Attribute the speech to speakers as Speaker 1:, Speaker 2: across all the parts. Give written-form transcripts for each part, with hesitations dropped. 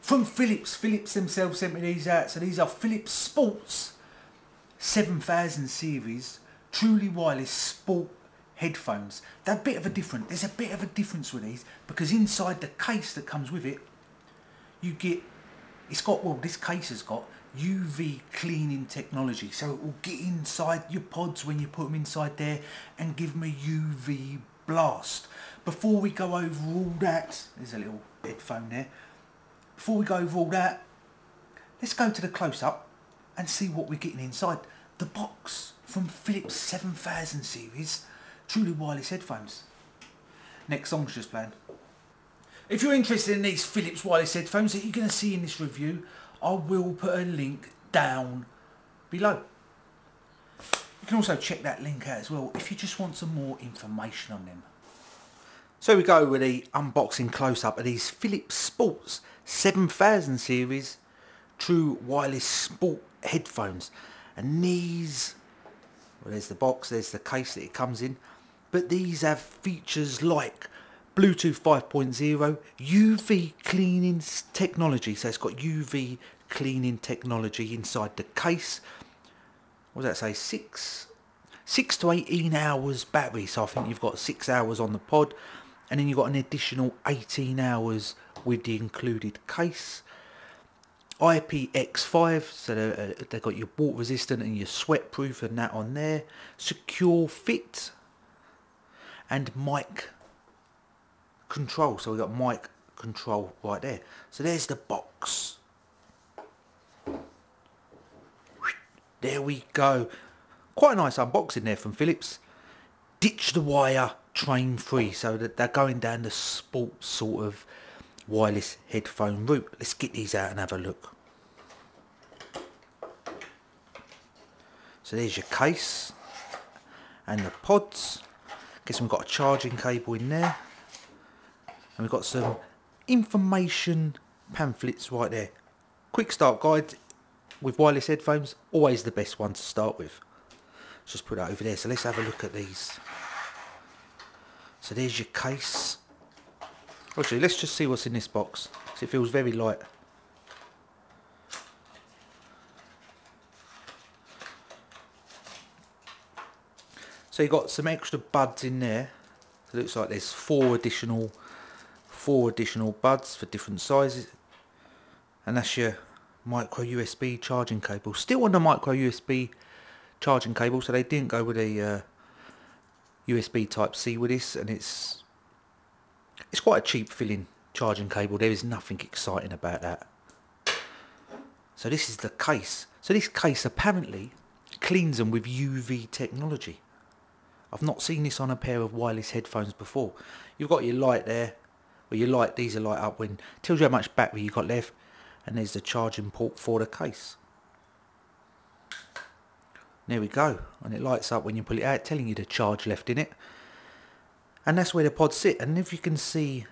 Speaker 1: From Philips. Philips themselves sent me these out. So these are Philips Sports 7000 series truly wireless sport headphones. They're a bit of a different. There's a bit of a difference with these because inside the case that comes with it, you get. It's got, well, this case has got UV cleaning technology, so it will get inside your pods when you put them inside there and give them a UV blast. Before we go over all that, there's a little headphone there. Before we go over all that, let's go to the close-up and see what we're getting inside the box from Philips 7000 series truly wireless headphones. Next song's just playing. If you're interested in these Philips wireless headphones that you're going to see in this review, I will put a link down below. You can also check that link out as well if you just want some more information on them. So we go with the unboxing close-up of these Philips Sports 7000 series true wireless sport headphones. And these, well, there's the box, there's the case that it comes in, but these have features like Bluetooth 5.0, UV cleaning technology, so it's got UV cleaning technology inside the case. What does that say? 6 to 18 hours battery, so I think you've got 6 hours on the pod, and then you've got an additional 18 hours with the included case. IPX5, so they've got your water resistant and your sweat proof and that on there. Secure fit and mic control, so we've got mic control right there. So there's the box. There we go. Quite a nice unboxing there from Philips. Ditch the wire, train free, so that they're going down the sports sort of wireless headphone route. Let's get these out and have a look. So there's your case and the pods. Guess we've got a charging cable in there. And we've got some information pamphlets right there. Quick start guide with wireless headphones, always the best one to start with. Let's just put that over there. So let's have a look at these. So there's your case. Actually, let's just see what's in this box, because it feels very light. So you've got some extra buds in there. It looks like there's four additional buds for different sizes, and that's your micro USB charging cable. Still on the micro USB charging cable, so they didn't go with a USB type C with this, and it's quite a cheap filling charging cable. There is nothing exciting about that. So this is the case. So this case apparently cleans them with UV technology. I've not seen this on a pair of wireless headphones before. You've got your light there. Well, your light, these are light up when tells you how much battery you've got left, and there's the charging port for the case. There we go, and it lights up when you pull it out, telling you the charge left in it. And that's where the pods sit, and if you can see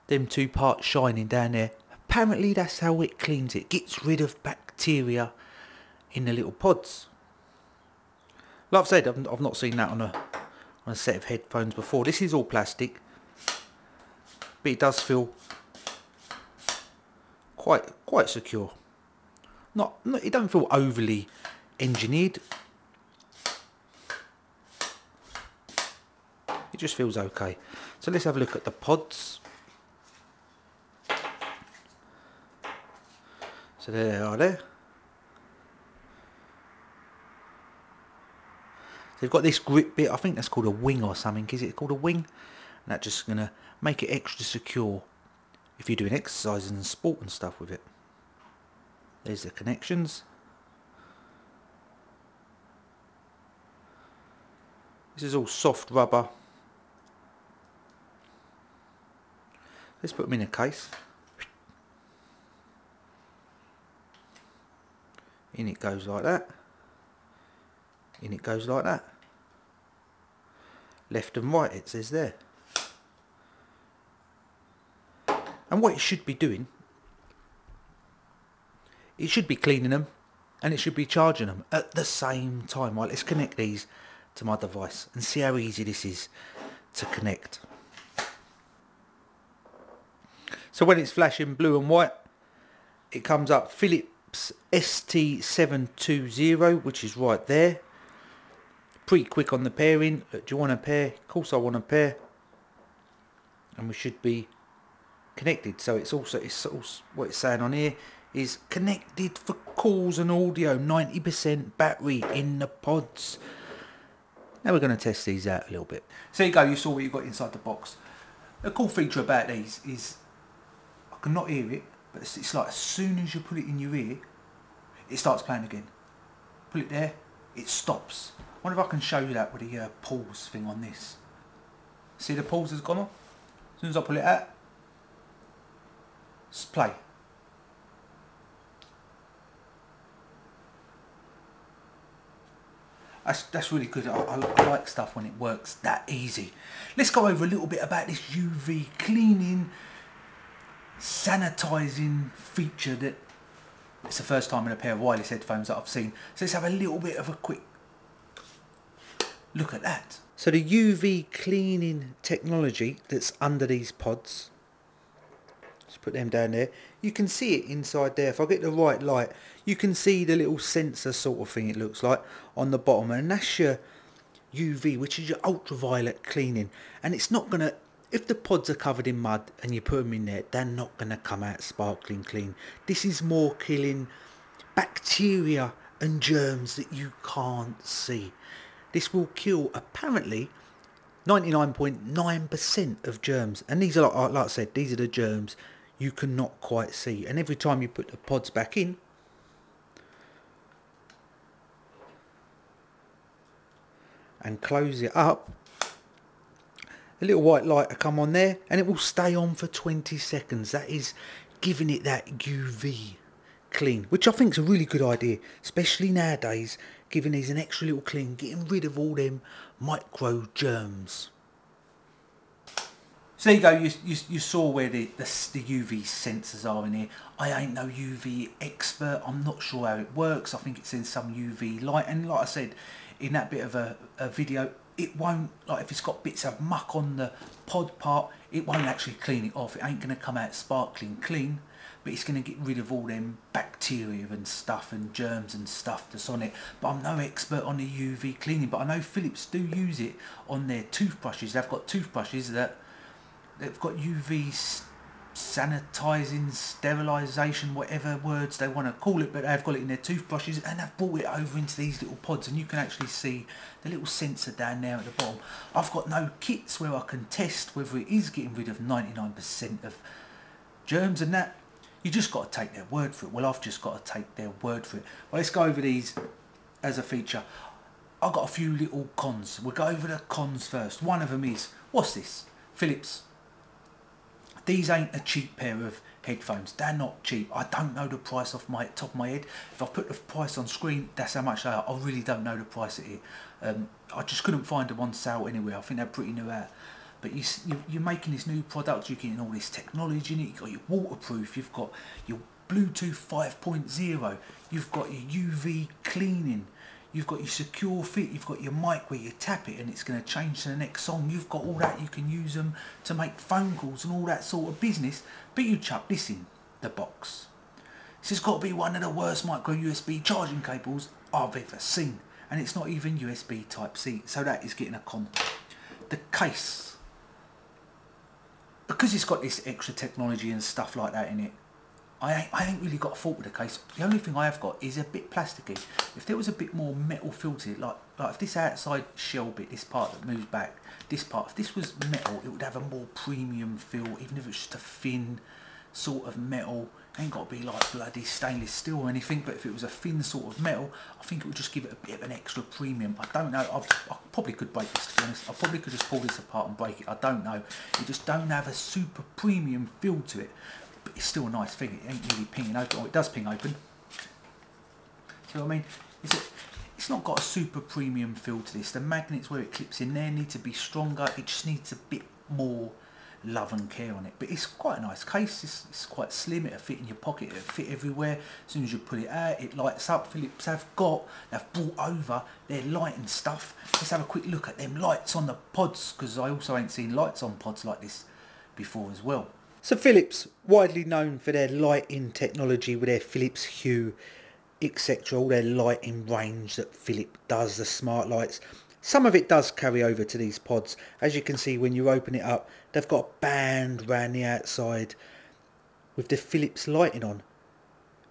Speaker 1: them two parts shining down there, apparently that's how it cleans it. Gets rid of bacteria in the little pods. Like I've said, I've not seen that on a set of headphones before. This is all plastic, but it does feel quite secure. It don't feel overly engineered. It just feels okay. So let's have a look at the pods. So there they are there. So they've got this grip bit, I think that's called a wing or something. Is it called a wing? And that's just going to make it extra secure if you're doing exercises and sport and stuff with it. There's the connections. This is all soft rubber. Let's put them in a case. In it goes like that. In it goes like that. Left and right it says there. And what it should be doing, it should be cleaning them and it should be charging them at the same time. Right, let's connect these to my device and see how easy this is to connect. So when it's flashing blue and white, it comes up Philips ST702, which is right there. Pretty quick on the pairing. Look, do you want a pair? Of course I want a pair. And we should be connected. So it's also what it's saying on here is connected for calls and audio. 90% battery in the pods. Now we're going to test these out a little bit. So there you go, you saw what you got inside the box. The cool feature about these is I can not hear it, but it's like as soon as you put it in your ear, it starts playing again. Put it there, it stops. I wonder if I can show you that with the pause thing on this. See the pause has gone off? As soon as I pull it out, just play. That's really good. I like stuff when it works that easy. Let's go over a little bit about this UV cleaning, sanitising feature that it's the first time in a pair of wireless headphones that I've seen. So let's have a little bit of a quick look at that. So the UV cleaning technology that's under these pods, just put them down there. You can see it inside there. If I get the right light, you can see the little sensor sort of thing it looks like on the bottom, and that's your UV, which is your ultraviolet cleaning. And it's not going to, if the pods are covered in mud and you put them in there, they're not going to come out sparkling clean. This is more killing bacteria and germs that you can't see. This will kill apparently 99.9% of germs, and these are like I said, these are the germs you cannot quite see. And every time you put the pods back in, and close it up, a little white light will come on there and it will stay on for 20 seconds. That is giving it that UV clean, which I think is a really good idea, especially nowadays, giving these an extra little clean, getting rid of all them micro germs. So there you go, you saw where the UV sensors are in here. I ain't no UV expert, I'm not sure how it works. I think it's in some UV light, and like I said in that bit of a video, it won't, like if it's got bits of muck on the pod part, it won't actually clean it off. It ain't going to come out sparkling clean, but it's going to get rid of all them bacteria and stuff and germs and stuff that's on it. But I'm no expert on the UV cleaning, but I know Philips do use it on their toothbrushes. They've got toothbrushes that they've got UV sanitising, sterilisation, whatever words they want to call it, but they've got it in their toothbrushes, and they've brought it over into these little pods, and you can actually see the little sensor down there at the bottom. I've got no kits where I can test whether it is getting rid of 99% of germs and that. You just got to take their word for it. Well, I've just got to take their word for it. Well, let's go over these as a feature. I've got a few little cons. We'll go over the cons first. One of them is, what's this? Philips. These ain't a cheap pair of headphones. They're not cheap. I don't know the price off my top of my head. If I put the price on screen, that's how much they are. I really don't know the price of it. I just couldn't find them on sale anywhere. I think they're pretty new out. But you're making this new product, you're getting all this technology in it. You've got your waterproof, you've got your Bluetooth 5.0, you've got your UV cleaning, you've got your secure fit, you've got your mic where you tap it and it's going to change to the next song. You've got all that. You can use them to make phone calls and all that sort of business. But you chuck this in the box. This has got to be one of the worst micro USB charging cables I've ever seen. And it's not even USB Type-C. So that is getting a con. The case. Because it's got this extra technology and stuff like that in it, I ain't really got a fault with the case. The only thing I have got is a bit plasticky. If there was a bit more metal feel to it, like if this outside shell bit, this part that moves back, this part, if this was metal, it would have a more premium feel, even if it's just a thin sort of metal. It ain't got to be like bloody stainless steel or anything, but if it was a thin sort of metal, I think it would just give it a bit of an extra premium. I don't know, I probably could break this, to be honest. I probably could just pull this apart and break it, I don't know. It just don't have a super premium feel to it. But it's still a nice thing. It ain't really pinging open. Oh, it does ping open. See what I mean? It's not got a super premium feel to this. The magnets where it clips in there need to be stronger. It just needs a bit more love and care on it. But it's quite a nice case. It's quite slim. It'll fit in your pocket. It'll fit everywhere. As soon as you pull it out, it lights up. Philips they've brought over their lighting stuff. Let's have a quick look at them lights on the pods, because I also ain't seen lights on pods like this before as well. So Philips, widely known for their lighting technology with their Philips Hue, etc. All their lighting range that Philips does, the smart lights. Some of it does carry over to these pods. As you can see when you open it up, they've got a band around the outside with the Philips lighting on.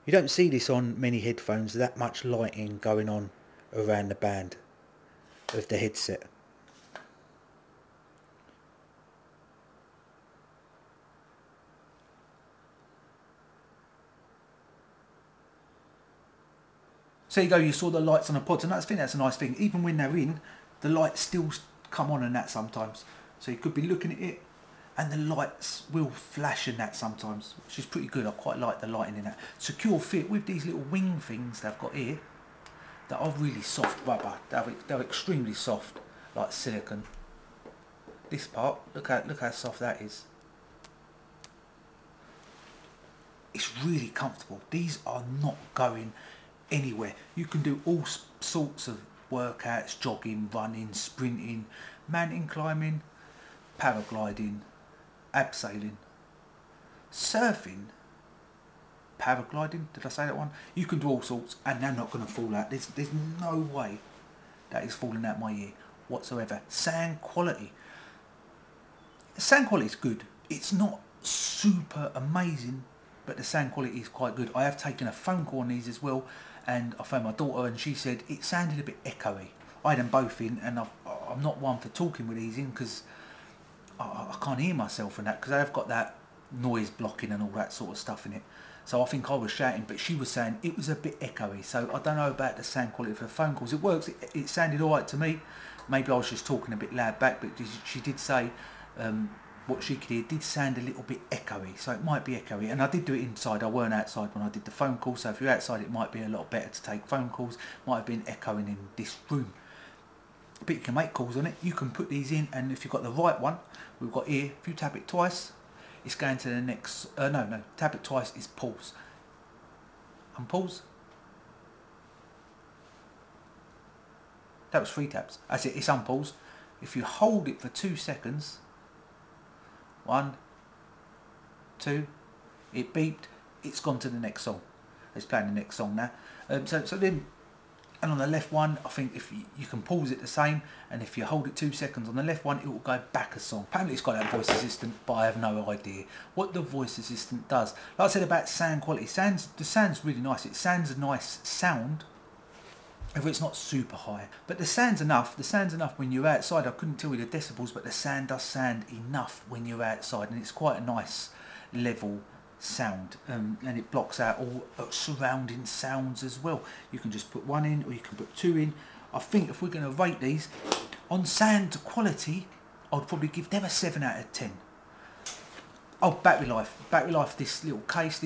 Speaker 1: You don't see this on many headphones, that much lighting going on around the band of the headset. So you go, you saw the lights on the pods, and I think that's a nice thing. Even when they're in, the lights still come on and that sometimes. So you could be looking at it and the lights will flash in that sometimes, which is pretty good. I quite like the lighting in that. Secure fit with these little wing things they've got here that are really soft rubber. They're extremely soft, like silicone. This part, look how soft that is. It's really comfortable. These are not going anywhere. You can do all sorts of workouts: jogging, running, sprinting, mountain climbing, paragliding, abseiling, surfing, paragliding. Did I say that one? You can do all sorts, and they're not going to fall out. There's no way that is falling out my ear whatsoever. Sound quality. Sound quality is good. It's not super amazing, but the sound quality is quite good. I have taken a phone call on these as well, and I phoned my daughter and she said it sounded a bit echoey. I had them both in, and I'm not one for talking with these in because I can't hear myself and that, because I've got that noise blocking and all that sort of stuff in it. So I think I was shouting, but she was saying it was a bit echoey. So I don't know about the sound quality for the phone calls. It works. It sounded alright to me. Maybe I was just talking a bit loud back, but she did say what she could hear did sound a little bit echoey, so it might be echoey. And I did do it inside. I weren't outside when I did the phone call, so if you're outside it might be a lot better to take phone calls. Might have been echoing in this room, but you can make calls on it. You can put these in, and if you've got the right one, we've got here, if you tap it twice, it's going to the next, no, tap it twice is pause. Unpause. That was 3 taps. That's it, it's unpause. If you hold it for 2 seconds, 1, 2, it beeped, it's gone to the next song. It's playing the next song now. So then, and on the left one, I think if you can pause it the same, and if you hold it 2 seconds on the left one, it will go back a song. Apparently it's got that voice assistant, but I have no idea what the voice assistant does. Like I said about sound quality, the sound's really nice. It sounds a nice sound, if it's not super high, but the sound's enough. The sound's enough when you're outside. I couldn't tell you the decibels, but the sound does sound enough when you're outside, and it's quite a nice level sound, and it blocks out all surrounding sounds as well. You can just put 1 in, or you can put 2 in. I think if we're going to rate these on sound quality, I'd probably give them a 7 out of 10. Oh, battery life, this little case,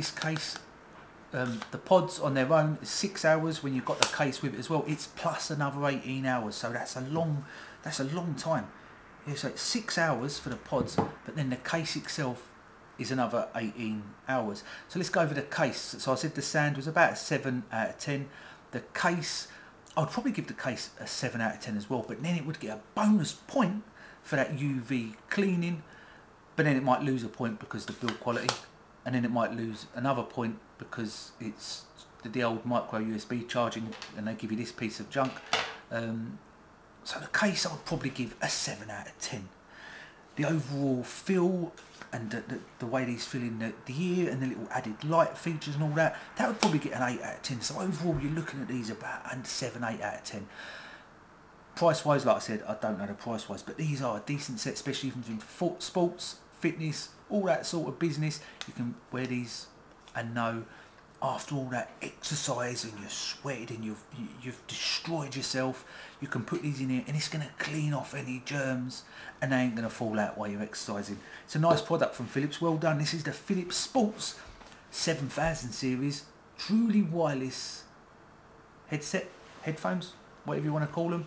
Speaker 1: the pods on their own is 6 hours. When you've got the case with it as well, it's plus another 18 hours, so that's a long time. Yeah, so it's 6 hours for the pods, but then the case itself is another 18 hours. So let's go over the case. So I said the sound was about a 7 out of 10. The case, I'd probably give the case a 7 out of 10 as well, but then it would get a bonus point for that UV cleaning, but then it might lose a point because the build quality, and then it might lose another point because it's the old micro USB charging, and they give you this piece of junk. So the case I would probably give a 7 out of 10. The overall feel and the way these fill in the ear and the little added light features and all that, that would probably get an 8 out of 10. So overall you're looking at these about a 7, 8 out of 10. Price wise, like I said, I don't know the price wise, but these are a decent set, especially even for sports, fitness, all that sort of business. You can wear these and know after all that exercise and you're sweated and you've destroyed yourself, you can put these in here and it's going to clean off any germs and they ain't going to fall out while you're exercising. It's a nice product from Philips, well done. This is the Philips Sports 7000 series, truly wireless headset, headphones, whatever you want to call them,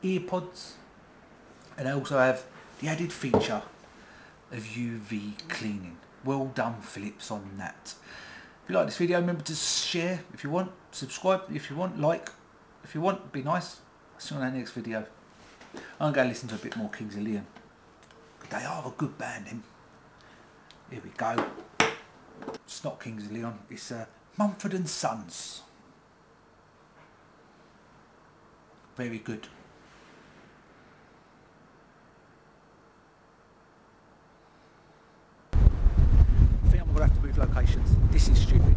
Speaker 1: ear pods, and they also have the added feature of UV cleaning. Well done Philips on that. If you like this video, remember to share if you want, subscribe if you want, like if you want, be nice. I'll see you on that next video. I'm going to go listen to a bit more Kings of Leon. They are a good band, them. Here we go. It's not Kings of Leon, it's Mumford and Sons. Very good. I think I'm going to have to move locations. This is stupid.